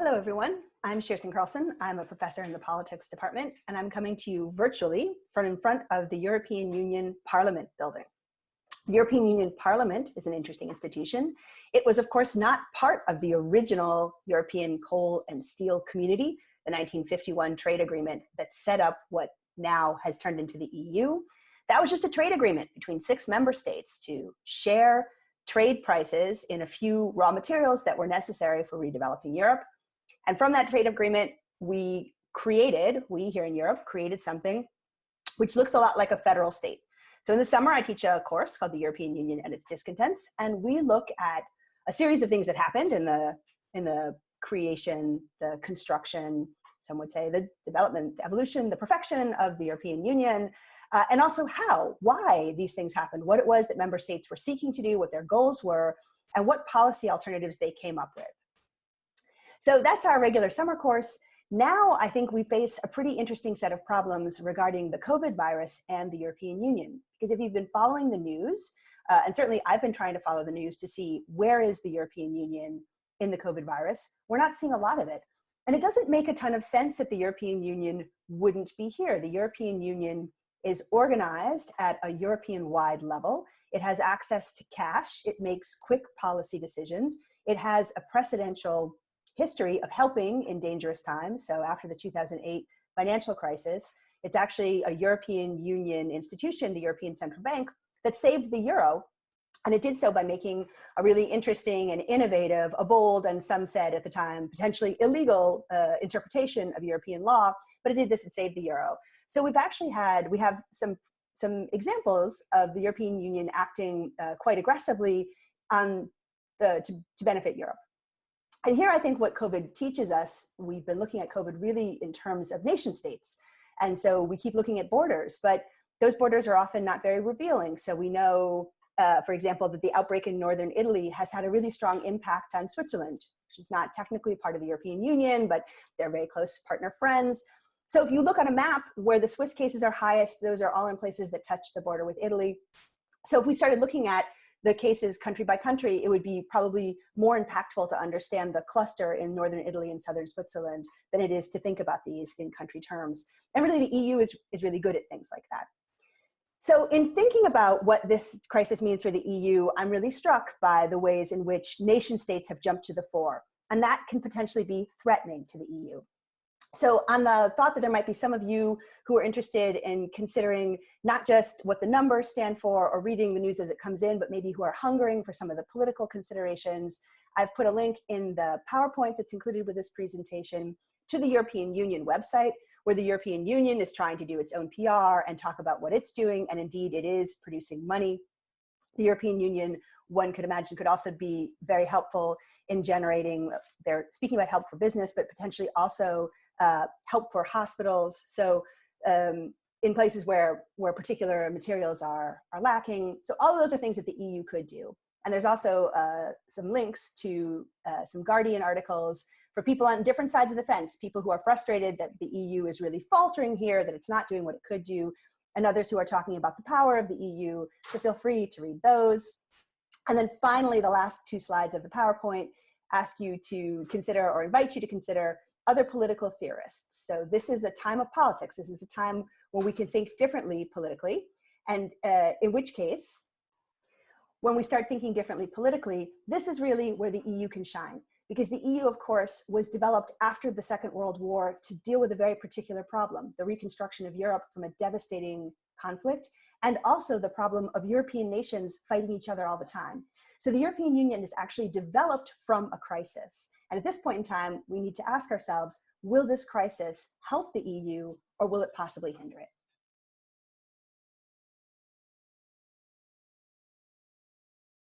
Hello, everyone. I'm Kerstin Carlson. I'm a professor in the politics department, and I'm coming to you virtually from in front of the European Union Parliament building. The European Union Parliament is an interesting institution. It was, of course, not part of the original European coal and steel community, the 1951 trade agreement that set up what now has turned into the EU. That was just a trade agreement between 6 member states to share trade prices in a few raw materials that were necessary for redeveloping Europe. And from that trade agreement, we here in Europe, created something which looks a lot like a federal state. So in the summer, I teach a course called the European Union and its Discontents, and we look at a series of things that happened in the creation, the construction, some would say the development, the evolution, the perfection of the European Union, and also why these things happened, what it was that member states were seeking to do, what their goals were, and what policy alternatives they came up with. So that's our regular summer course. Now I think we face a pretty interesting set of problems regarding the COVID virus and the European Union. Because if you've been following the news, and certainly I've been trying to follow the news to see where is the European Union in the COVID virus, we're not seeing a lot of it. And it doesn't make a ton of sense that the European Union wouldn't be here. The European Union is organized at a European-wide level. It has access to cash. It makes quick policy decisions. It has a precedential history of helping in dangerous times. So after the 2008 financial crisis, it's actually a European Union institution, the European Central Bank, that saved the euro. And it did so by making a really interesting and innovative, a bold, and some said at the time, potentially illegal interpretation of European law, but it did this, it saved the euro. So we have some examples of the European Union acting quite aggressively to benefit Europe. And here I think what COVID teaches us, we've been looking at COVID really in terms of nation states. And so we keep looking at borders, but those borders are often not very revealing. So we know, for example, that the outbreak in northern Italy has had a really strong impact on Switzerland, which is not technically part of the European Union, but they're very close partner friends. So if you look on a map where the Swiss cases are highest, those are all in places that touch the border with Italy. So if we started looking at the cases country by country, it would be probably more impactful to understand the cluster in northern Italy and southern Switzerland than it is to think about these in country terms. And really the EU is really good at things like that. So in thinking about what this crisis means for the EU, I'm really struck by the ways in which nation states have jumped to the fore, and that can potentially be threatening to the EU. So on the thought that there might be some of you who are interested in considering not just what the numbers stand for or reading the news as it comes in, but maybe who are hungering for some of the political considerations, I've put a link in the PowerPoint that's included with this presentation to the European Union website, where the European Union is trying to do its own PR and talk about what it's doing, and indeed it is producing money. The European Union, one could imagine, could also be very helpful in generating, they're speaking about help for business, but potentially also help for hospitals. So in places where particular materials are lacking. So all of those are things that the EU could do. And there's also some links to some Guardian articles for people on different sides of the fence, people who are frustrated that the EU is really faltering here, that it's not doing what it could do, and others who are talking about the power of the EU. So feel free to read those. And then finally, the last 2 slides of the PowerPoint ask you to consider, or invite you to consider, other political theorists. So this is a time of politics. This is a time when we can think differently politically. And in which case, when we start thinking differently politically, this is really where the EU can shine. Because the EU, of course, was developed after the Second World War to deal with a very particular problem, the reconstruction of Europe from a devastating conflict, and also the problem of European nations fighting each other all the time. So the European Union is actually developed from a crisis. And at this point in time, we need to ask ourselves, will this crisis help the EU or will it possibly hinder it?